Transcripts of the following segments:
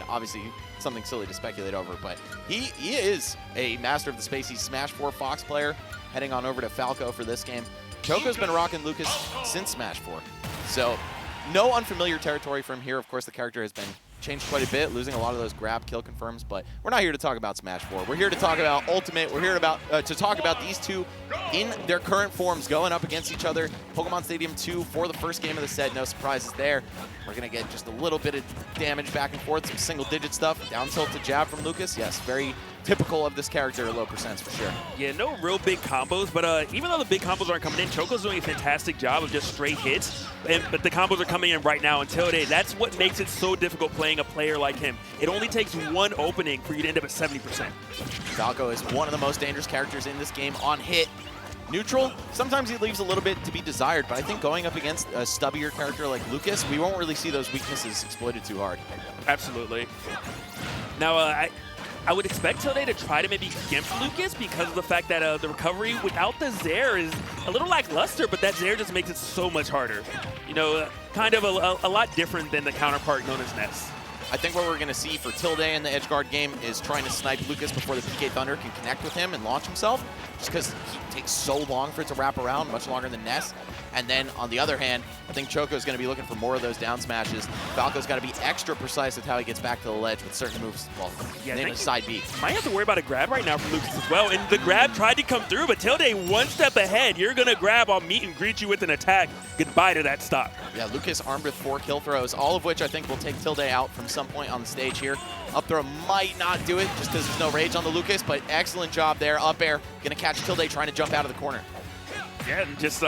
mean, obviously something silly to speculate over, but he is a master of the space. He's Smash 4 Fox player, heading on over to Falco for this game. Choco's been rocking Lucas since Smash 4, so no unfamiliar territory from here. Of course, the character has been changed quite a bit, losing a lot of those grab kill confirms, but we're not here to talk about Smash 4. We're here to talk about Ultimate. We're here to talk about these two in their current forms going up against each other. Pokemon Stadium 2 for the first game of the set. No surprises there. We're going to get just a little bit of damage back and forth, some single-digit stuff. Down tilt to jab from Lucas. Yes, very typical of this character, low percents for sure. Yeah, no real big combos, but even though the big combos aren't coming in, Choco's doing a fantastic job of just straight hits, but the combos are coming in right now. And Tilde, that's what makes it so difficult playing a player like him. It only takes one opening for you to end up at 70%. Falco is one of the most dangerous characters in this game on hit. Neutral, sometimes he leaves a little bit to be desired, but I think going up against a stubbier character like Lucas, we won't really see those weaknesses exploited too hard. Absolutely. Now, I would expect Tilde to try to maybe gimp Lucas because of the fact that the recovery without the Zair is a little lackluster, but that Zair just makes it so much harder. You know, kind of a lot different than the counterpart known as Ness. I think what we're going to see for Tilde in the edge guard game is trying to snipe Lucas before the PK Thunder can connect with him and launch himself, just because he takes so long for it to wrap around, much longer than Ness. And then on the other hand, I think Choco is going to be looking for more of those down smashes. Falco's got to be extra precise with how he gets back to the ledge with certain moves. Well, yeah, in a side B. Might have to worry about a grab right now from Lucas as well. And the grab tried to come through, but Tilde one step ahead. You're going to grab, I'll meet and greet you with an attack. Goodbye to that stock. Yeah, Lucas armed with 4 kill throws, all of which I think will take Tilde out from some point on the stage here. Up throw might not do it just because there's no rage on the Lucas, but excellent job there. Up air, going to catch Tilde trying to jump out of the corner. Yeah, and just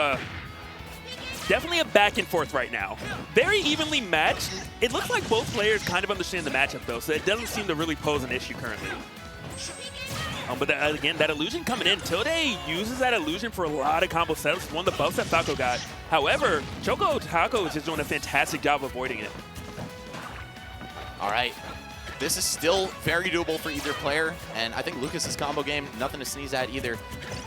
definitely a back and forth right now. Very evenly matched. It looks like both players kind of understand the matchup though, so it doesn't seem to really pose an issue currently. But again, that illusion coming in, Tilde uses that illusion for a lot of combo setups. One of the buffs that Falco got. However, ChocoTaco is just doing a fantastic job avoiding it. All right. This is still very doable for either player, and I think Lucas's combo game, nothing to sneeze at either,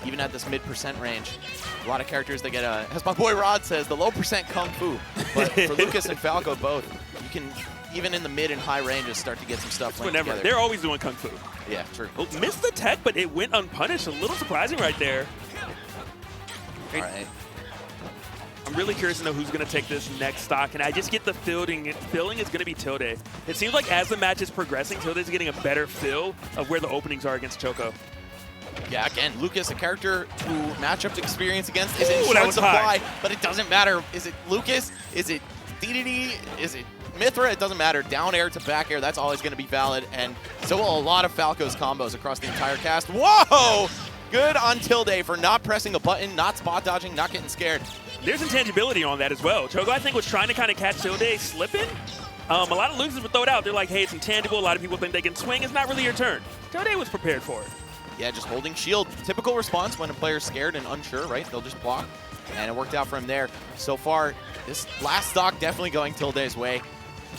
even at this mid-percent range. A lot of characters that get, as my boy Rod says, the low-percent kung fu. But for Lucas and Falco both, you can, even in the mid and high ranges, start to get some stuff linked together. They're always doing kung fu. Yeah, true. Oh, missed the tech, but it went unpunished. A little surprising right there. All right. I'm really curious to know who's going to take this next stock, and I just get the feeling is going to be Tilde. It seems like as the match is progressing, Tilde is getting a better feel of where the openings are against Choco. Yeah, again, Lucas, a character who matchup experience against is in short supply, but it doesn't matter. Is it Lucas? Is it DDD? Is it Mithra? It doesn't matter. Down air to back air, that's always going to be valid, and so will a lot of Falco's combos across the entire cast. Whoa! Good on Tilde for not pressing a button, not spot dodging, not getting scared. There's intangibility on that as well. Choco, I think, was trying to kind of catch Tilde slipping. A lot of losers would throw it out. They're like, hey, it's intangible. A lot of people think they can swing. It's not really your turn. Tilde was prepared for it. Yeah, just holding shield. Typical response when a player's scared and unsure, right? They'll just block. And it worked out for him there. So far, this last stock definitely going Tilde's way,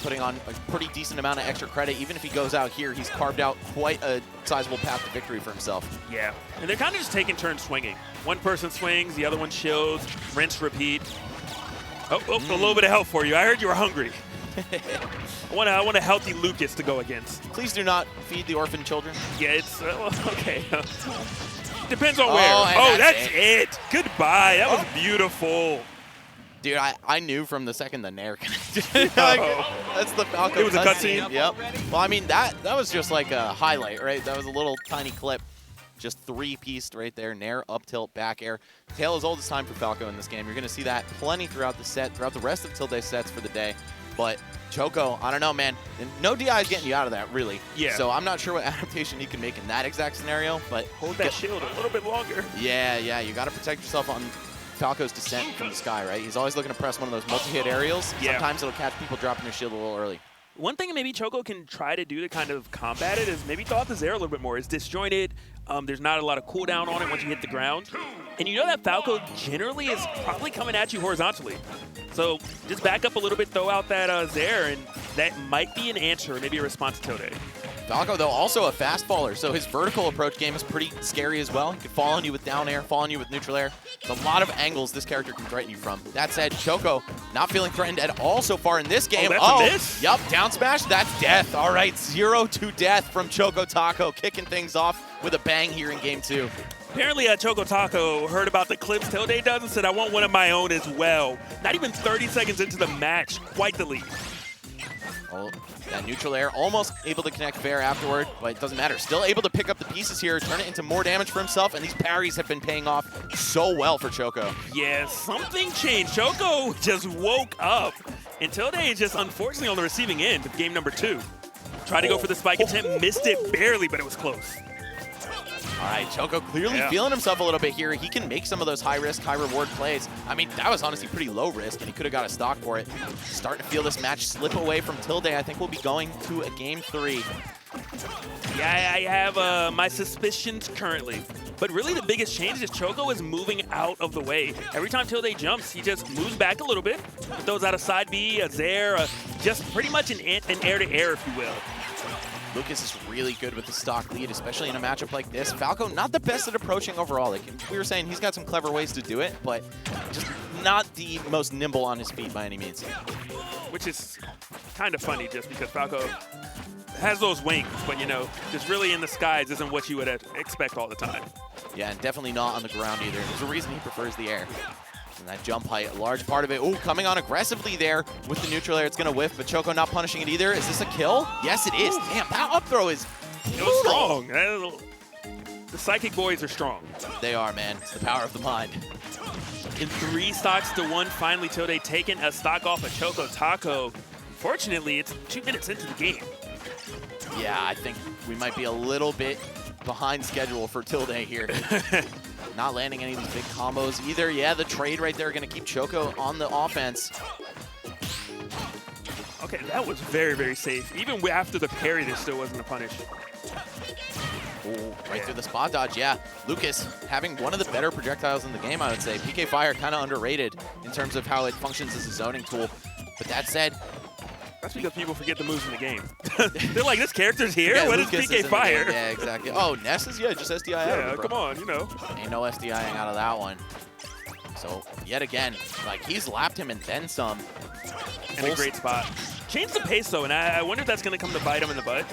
putting on a pretty decent amount of extra credit. Even if he goes out here, he's carved out quite a sizable path to victory for himself. Yeah, and they're kind of just taking turns swinging. One person swings, the other one shields, rinse, repeat. Oh, a little bit of help for you. I heard you were hungry. I want a healthy Lucas to go against. Please do not feed the orphan children. Yeah, it's okay. Depends on where. Oh, that's it. Goodbye. That was beautiful. Dude, I knew from the second the Nair connected. That's the Falco. It was a cutscene. Yep. Well, I mean, that was just like a highlight, right? That was a little tiny clip. Just 3-pieced right there. Nair, up tilt, back air. Tail is oldest time for Falco in this game. You're going to see that plenty throughout the set, throughout the rest of Tilde's sets for the day. But Choco, I don't know, man. No DI is getting you out of that, really. Yeah. So I'm not sure what adaptation he can make in that exact scenario. But hold that shield a little bit longer. Yeah. You got to protect yourself on Falco's descent from the sky, right? He's always looking to press one of those multi-hit aerials. Yeah. Sometimes it'll catch people dropping their shield a little early. One thing maybe Choco can try to do to kind of combat it is maybe throw out the Zair a little bit more. It's disjointed. There's not a lot of cooldown on it once you hit the ground. And you know that Falco generally is probably coming at you horizontally. So just back up a little bit, throw out that Zair, and that might be an answer, maybe a response to Tilde. Falco, though, also a fast faller, so his vertical approach game is pretty scary as well. He can fall on you with down air, fall on you with neutral air. There's a lot of angles this character can threaten you from. That said, Choco not feeling threatened at all so far in this game. Oh, that's a miss? Yup, down smash, that's death. All right, 0-2 death from ChocoTaco, kicking things off with a bang here in game 2. Apparently, ChocoTaco heard about the clips Tilde does and said, I want one of my own as well. Not even 30 seconds into the match, quite the lead. Oh, that neutral air almost able to connect fair afterward, but it doesn't matter. Still able to pick up the pieces here, turn it into more damage for himself, and these parries have been paying off so well for Choco. Yeah, something changed. Choco just woke up, and Tilde is just unfortunately on the receiving end of game number 2. Tried to go for the spike attempt, missed it barely, but it was close. All right, Choco clearly feeling himself a little bit here. He can make some of those high-risk, high-reward plays. I mean, that was honestly pretty low risk, and he could have got a stock for it. Starting to feel this match slip away from Tilde. I think we'll be going to a game 3. Yeah, I have my suspicions currently. But really the biggest change is Choco is moving out of the way. Every time Tilde jumps, he just moves back a little bit. Throws out a side B, a Zair, just pretty much an air-to-air, if you will. Lucas is really good with the stock lead, especially in a matchup like this. Falco, not the best at approaching overall. Like we were saying, he's got some clever ways to do it, but just not the most nimble on his feet by any means. Which is kind of funny just because Falco has those wings, but you know, just really in the skies isn't what you would expect all the time. Yeah, and definitely not on the ground either. There's a reason he prefers the air. And that jump height, a large part of it. Ooh, coming on aggressively there with the neutral air. It's going to whiff, but Choco not punishing it either. Is this a kill? Yes, it is. Damn, that up throw is It was strong. The Psychic Boys are strong. They are, man. It's the power of the mind. In 3 stocks to 1, finally Tilde taking a stock off of ChocoTaco. Fortunately, it's 2 minutes into the game. Yeah, I think we might be a little bit behind schedule for Tilde here. Not landing any of these big combos either. Yeah, the trade right there going to keep Choco on the offense. Okay, that was very, very safe. Even after the parry, there still wasn't a punish. Ooh, right through the spot dodge, yeah. Lucas having one of the better projectiles in the game, I would say. PK Fire kind of underrated in terms of how it functions as a zoning tool. But that said, that's because people forget the moves in the game. They're like, this character's here? What is PK Fire? Yeah, exactly. Oh, Ness is, just SDI out of it, bro. Come on, you know. Ain't no SDIing out of that one. So, yet again, like, he's lapped him and then some. In a great spot. Change the pace, though, and I wonder if that's going to come to bite him in the butt.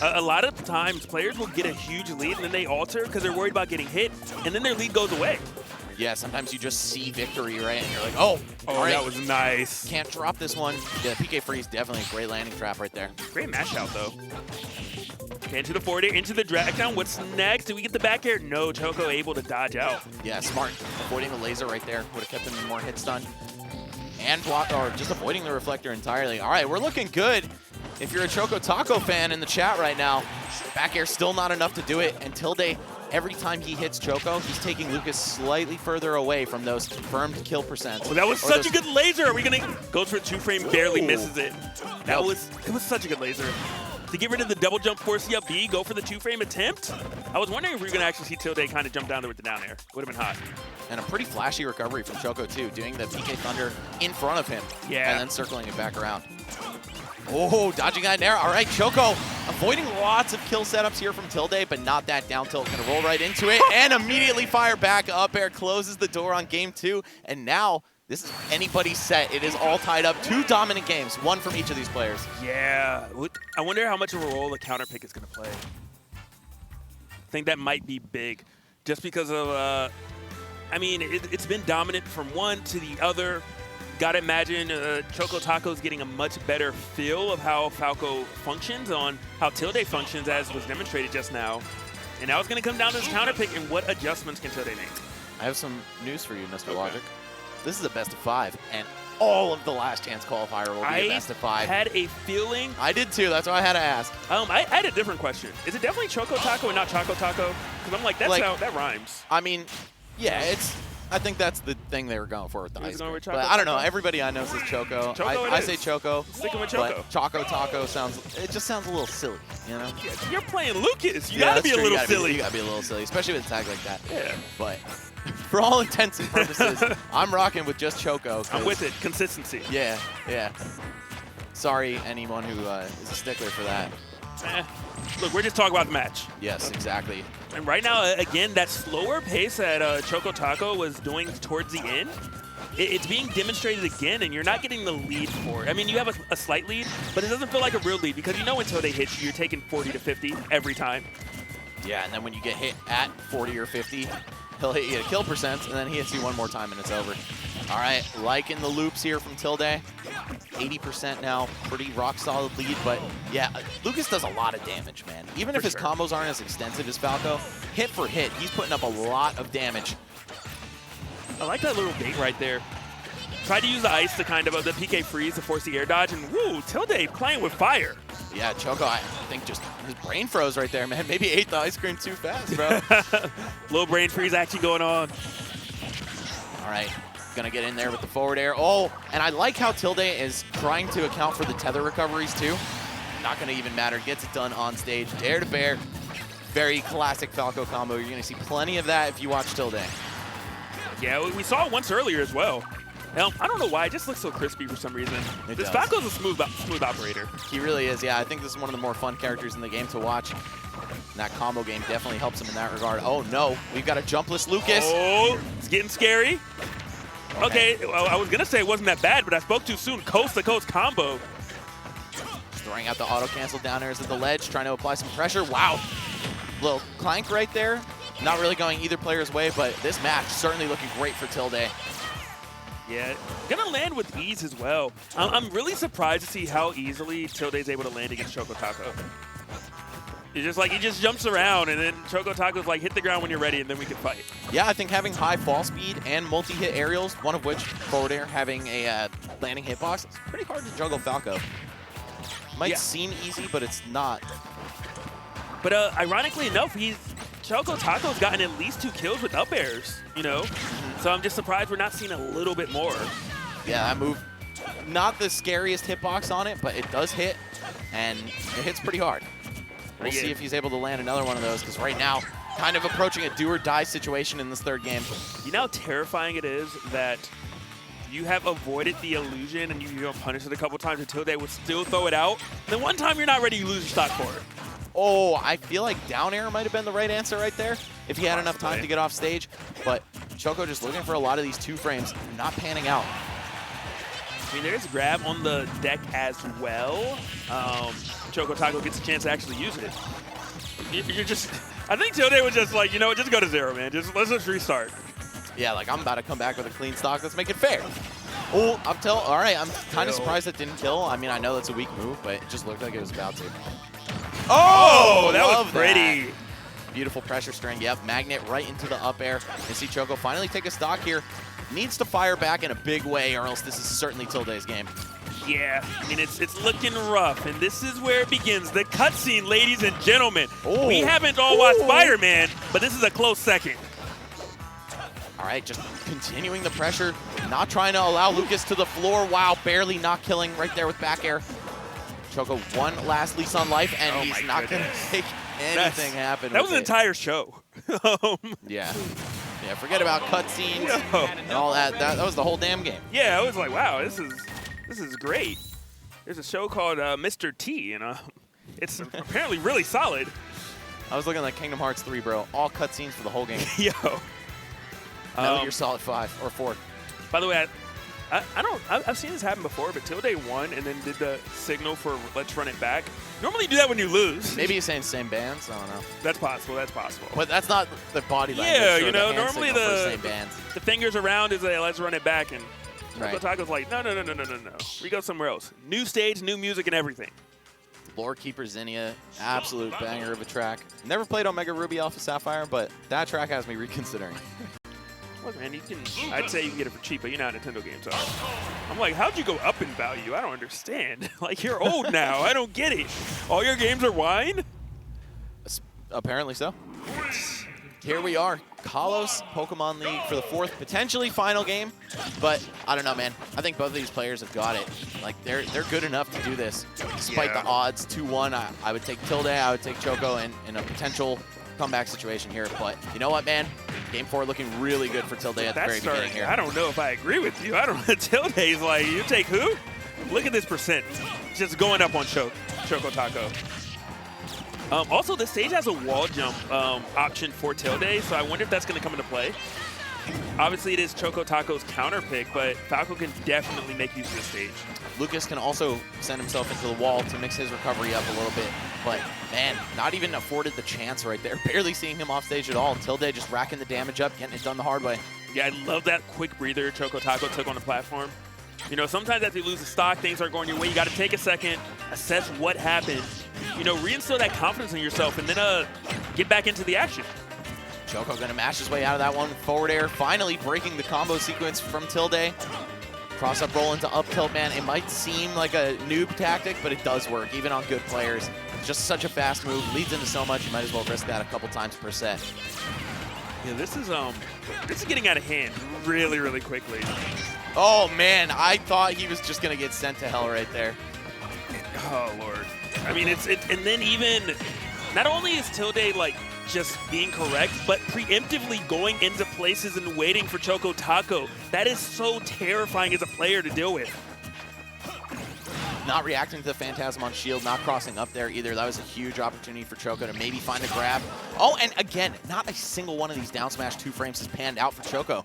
A lot of times, players will get a huge lead, and then they alter because they're worried about getting hit, and then their lead goes away. Yeah, sometimes you just see victory, right? And you're like, oh, all right. That was nice. Can't drop this one. Yeah, PK Freeze, definitely a great landing trap right there. Great mash out, though. Okay, into the forward air, into the drag down. What's next? Do we get the back air? No, Choco able to dodge out. Yeah, smart. Avoiding the laser right there would have kept him in more hit stun. And block, or just avoiding the reflector entirely. All right, we're looking good. If you're a ChocoTaco fan in the chat right now, back air still not enough to do it. And Tilde, every time he hits Choco, he's taking Lucas slightly further away from those confirmed kill percents. Oh, that was such a good laser. Are we gonna go for a 2-frame? Barely misses it. It was such a good laser. To get rid of the double jump, force the up B, go for the 2-frame attempt. I was wondering if we were gonna actually see Tilde kind of jump down there with the down air. Would have been hot. And a pretty flashy recovery from Choco too, doing the PK Thunder in front of him. Yeah. And then circling it back around. Oh, dodging that in there. All right, Choco avoiding lots of kill setups here from Tilde, but not that down tilt. Gonna roll right into it and immediately fire back. Up air closes the door on game 2. And now this is anybody's set. It is all tied up. 2 dominant games, 1 from each of these players. Yeah. I wonder how much of a role the counter pick is gonna play. I think that might be big just because of, I mean, it's been dominant from one to the other. Gotta imagine ChocoTaco's getting a much better feel of how Falco functions on how Tilde functions, as was demonstrated just now. And now it's gonna come down to this counter pick and what adjustments can Tilde make. I have some news for you, Mr. Logic. This is a best of 5, and all of the last chance qualifier will be a best of 5. I had a feeling. I did too, that's why I had to ask. I had a different question. Is it definitely ChocoTaco and not ChocoTaco? Because I'm like, that rhymes. I mean, yeah, I think that's the thing they were going for with the ice cream. But I don't know. Everybody I know says Choco. I say Choco. Sticking with Choco. But ChocoTaco just sounds a little silly, you know? Yeah, you're playing Lucas. You gotta be a little silly. You gotta be a little silly, especially with a tag like that. Yeah. But for all intents and purposes, I'm rocking with just Choco. I'm with it. Consistency. Yeah, yeah. Sorry, anyone who is a stickler for that. Look, we're just talking about the match. Yes, exactly. And right now, again, that slower pace that ChocoTaco was doing towards the end, it's being demonstrated again, and you're not getting the lead for it. I mean, you have a slight lead, but it doesn't feel like a real lead because you know until they hit you, you're taking 40 to 50 every time. Yeah, and then when you get hit at 40 or 50, he'll hit you at kill percent, and then he hits you one more time, and it's over. All right, liking the loops here from Tilde. 80% now, pretty rock-solid lead, but yeah, Lucas does a lot of damage, man. Even if his combos aren't as extensive as Falco, hit for hit, he's putting up a lot of damage. I like that little bait right there. Tried to use the ice to kind of, the PK freeze to force the air dodge, and woo, Tilde playing with fire. Yeah, Choco, I think just his brain froze right there, man. Maybe ate the ice cream too fast, bro. Little brain freeze action going on. All right, gonna get in there with the forward air. Oh, and I like how Tilde is trying to account for the tether recoveries too. Not gonna even matter, gets it done on stage. Dare to bear, very classic Falco combo. You're gonna see plenty of that if you watch Tilde. Yeah, we saw it once earlier as well. I don't know why, it just looks so crispy for some reason. This Falco's a smooth operator. He really is, yeah. I think this is one of the more fun characters in the game to watch. And that combo game definitely helps him in that regard. Oh no, we've got a jumpless Lucas. Oh, it's getting scary. Okay, well, I was gonna say it wasn't that bad, but I spoke too soon. Coast to coast combo. Throwing out the auto cancel down airs at the ledge, trying to apply some pressure. Wow, little clank right there. Not really going either player's way, but this match certainly looking great for Tilde. Yeah, gonna land with ease as well. I'm really surprised to see how easily Tilde's able to land against ChocoTaco. It's just like he just jumps around, and then ChocoTaco's like, hit the ground when you're ready, and then we can fight. Yeah, I think having high fall speed and multi-hit aerials, one of which, forward air, having a landing hitbox, it's pretty hard to juggle Falco. Might seem easy, but it's not. But ironically enough, ChocoTaco's gotten at least 2 kills with up airs, you know? So I'm just surprised we're not seeing a little bit more. Yeah, that move, not the scariest hitbox on it, but it does hit, and it hits pretty hard. We'll see if he's able to land another one of those, because right now, kind of approaching a do-or-die situation in this third game. You know how terrifying it is that you have avoided the illusion and you punished it a couple times until they would still throw it out. And then one time you're not ready, you lose your stock for it. Oh, I feel like down air might have been the right answer right there if he had enough time to get off stage. But Choco just looking for a lot of these 2 frames, not panning out. I mean, there's grab on the deck as well. ChocoTaco gets a chance to actually use it. You're just, I think Tilde was just like, you know, just go to 0, man. Let's just restart. Yeah, like I'm about to come back with a clean stock. Let's make it fair. Oh, all right, I'm kind of surprised that didn't kill. I mean, I know that's a weak move, but it just looked like it was about to. Oh, that was pretty. That. Beautiful pressure string. Yep, magnet right into the up air. You see Choco finally take a stock here. Needs to fire back in a big way, or else this is certainly Tilde's game. Yeah, I mean, it's looking rough, and this is where it begins. The cutscene, ladies and gentlemen. Ooh. We haven't all watched Spider-Man, but this is a close second. All right, just continuing the pressure, not trying to allow Lucas to the floor. Wow, barely not killing right there with back air. Choco one last lease on life, and he's not going to make anything happen. That was an entire show. Yeah. Yeah, forget about cutscenes and all that. That was the whole damn game. Yeah, I was like, wow, this is great. There's a show called Mr. T, and it's apparently really solid. I was looking like Kingdom Hearts 3, bro. All cutscenes for the whole game. Yo. Metal Gear Solid 5 or 4. By the way, I've seen this happen before, but Tilde won and then did the signal for let's run it back. Normally you do that when you lose. Maybe he's saying same bands. I don't know. That's possible. That's possible. But that's not the body language. Yeah, you know, normally the same bands. The fingers around is a let's run it back, and ChocoTaco's like, no. We go somewhere else. New stage, new music, and everything. Lore Keeper Zinnia, absolute banger of a track. Never played Omega Ruby Alpha Sapphire, but that track has me reconsidering. Look, man, I'd say you can get it for cheap, but you know how Nintendo games are. I'm like, how'd you go up in value? I don't understand. Like, you're old now. I don't get it. All your games are wine? Apparently so. Here we are, Kalos Pokemon League for the 4th, potentially final game. But I don't know, man. I think both of these players have got it. Like, they're good enough to do this. Despite the odds, 2-1, I would take Tilde, I would take Choco in a potential comeback situation here. But you know what, man? Game 4 looking really good for Tilde at the very beginning here. I don't know if I agree with you. I don't know. Tilde's like, you take who? Look at this percent. Just going up on ChocoTaco. Also, the stage has a wall jump option for Tilde, so I wonder if that's going to come into play. Obviously, it is ChocoTaco's counter pick, but Falco can definitely make use of the stage. Lucas can also send himself into the wall to mix his recovery up a little bit. But, man, not even afforded the chance right there. Barely seeing him off stage at all. Tilde just racking the damage up, getting it done the hard way. Yeah, I love that quick breather ChocoTaco took on the platform. You know, sometimes after you lose the stock, things aren't going your way. You got to take a second, assess what happened, you know, reinstill that confidence in yourself, and then get back into the action. Choco gonna mash his way out of that one. Forward air, finally breaking the combo sequence from Tilde. Cross up roll into up tilt, man. It might seem like a noob tactic, but it does work, even on good players. It's just such a fast move, leads into so much, you might as well risk that a couple times per set. Yeah, this is getting out of hand really, really quickly. Oh man, I thought he was just gonna get sent to hell right there. Oh Lord. I mean, and then even, not only is Tilde like just being correct, but preemptively going into places and waiting for ChocoTaco. That is so terrifying as a player to deal with. Not reacting to the Phantasm on shield, not crossing up there either. That was a huge opportunity for Choco to maybe find a grab. Oh, and again, not a single one of these down smash 2 frames has panned out for Choco.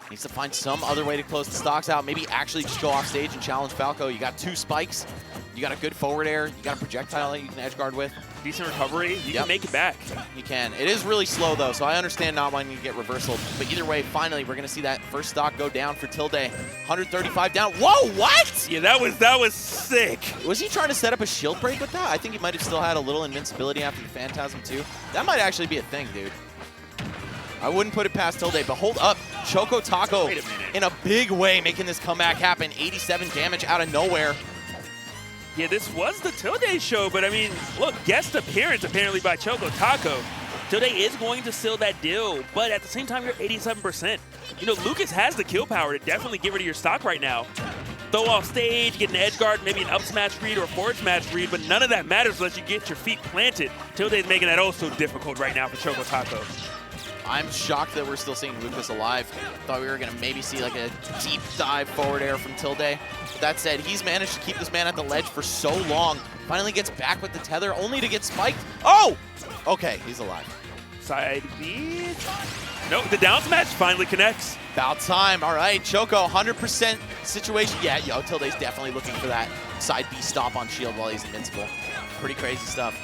Needs to find some other way to close the stocks out. Maybe actually just go off stage and challenge Falco. You got 2 spikes. You got a good forward air. You got a projectile that you can edge guard with. Decent recovery. You can make it back. You can. It is really slow, though, so I understand not wanting to get reversal. But either way, finally, we're going to see that first stock go down for Tilde. 135 down. Whoa, what? Yeah, that was sick. Was he trying to set up a shield break with that? I think he might have still had a little invincibility after the Phantasm, too. That might actually be a thing, dude. I wouldn't put it past Tilde, but hold up. ChocoTaco in a big way making this comeback happen. 87 damage out of nowhere. Yeah, this was the Tilde show, but I mean, look, guest appearance apparently by ChocoTaco. Tilde is going to seal that deal, but at the same time, you're 87%. You know, Lucas has the kill power to definitely get rid of your stock right now. Throw off stage, get an edge guard, maybe an up smash read or a forward smash read, but none of that matters unless you get your feet planted. Tilde is making that also difficult right now for ChocoTaco. I'm shocked that we're still seeing Lucas alive. Thought we were going to maybe see like a deep dive forward air from Tilde. But that said, he's managed to keep this man at the ledge for so long. Finally gets back with the tether, only to get spiked. Oh! Okay, he's alive. Side B. Nope, the down smash finally connects. About time. All right, Choco, 100% situation. Yeah, yo, Tilde's definitely looking for that side B stop on shield while he's invincible. Pretty crazy stuff.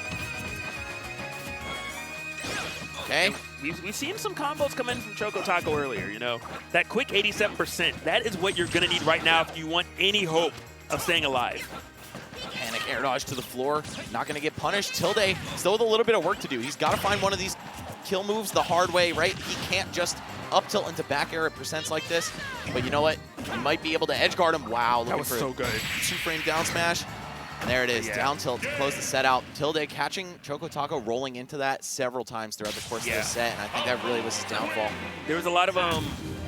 Okay. We've seen some combos come in from ChocoTaco earlier, you know. That quick 87%, that is what you're going to need right now if you want any hope of staying alive. Panic air dodge to the floor. Not going to get punished. Tilde still with a little bit of work to do. He's got to find one of these kill moves the hard way, right? He can't just up tilt into back air at percents like this. But you know what? He might be able to edge guard him. Wow. That was so good. 2-frame down smash. And there it is, down tilt to close the set out. Tilde catching ChocoTaco rolling into that several times throughout the course of the set, and I think that really was his downfall. There was a lot of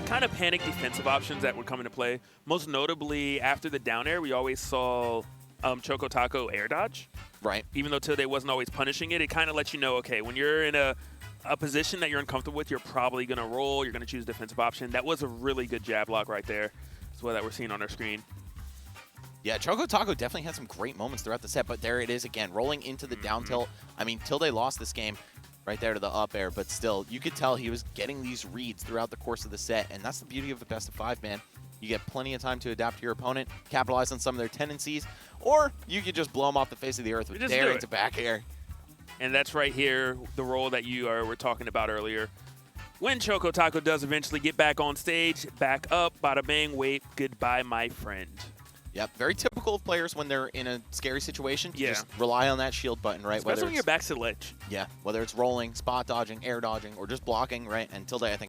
kind of panic defensive options that would come into play. Most notably, after the down air, we always saw ChocoTaco air dodge. Right. Even though Tilde wasn't always punishing it, it kind of lets you know, okay, when you're in a position that you're uncomfortable with, you're probably going to roll, you're going to choose a defensive option. That was a really good jab block right there. That's what that we're seeing on our screen. Yeah, ChocoTaco definitely had some great moments throughout the set, but there it is again, rolling into the down tilt. I mean, Tilde lost this game right there to the up air, but still, you could tell he was getting these reads throughout the course of the set, and that's the beauty of the best of 5, man. You get plenty of time to adapt to your opponent, capitalize on some of their tendencies, or you could just blow them off the face of the earth with daring to back air. And that's right here, the role that were talking about earlier. When ChocoTaco does eventually get back on stage, back up, bada bang, wait, goodbye, my friend. Yep, very typical of players when they're in a scary situation to just rely on that shield button, right? Especially when you're back to the ledge. Yeah, whether it's rolling, spot dodging, air dodging, or just blocking, right? And Tilde, I think,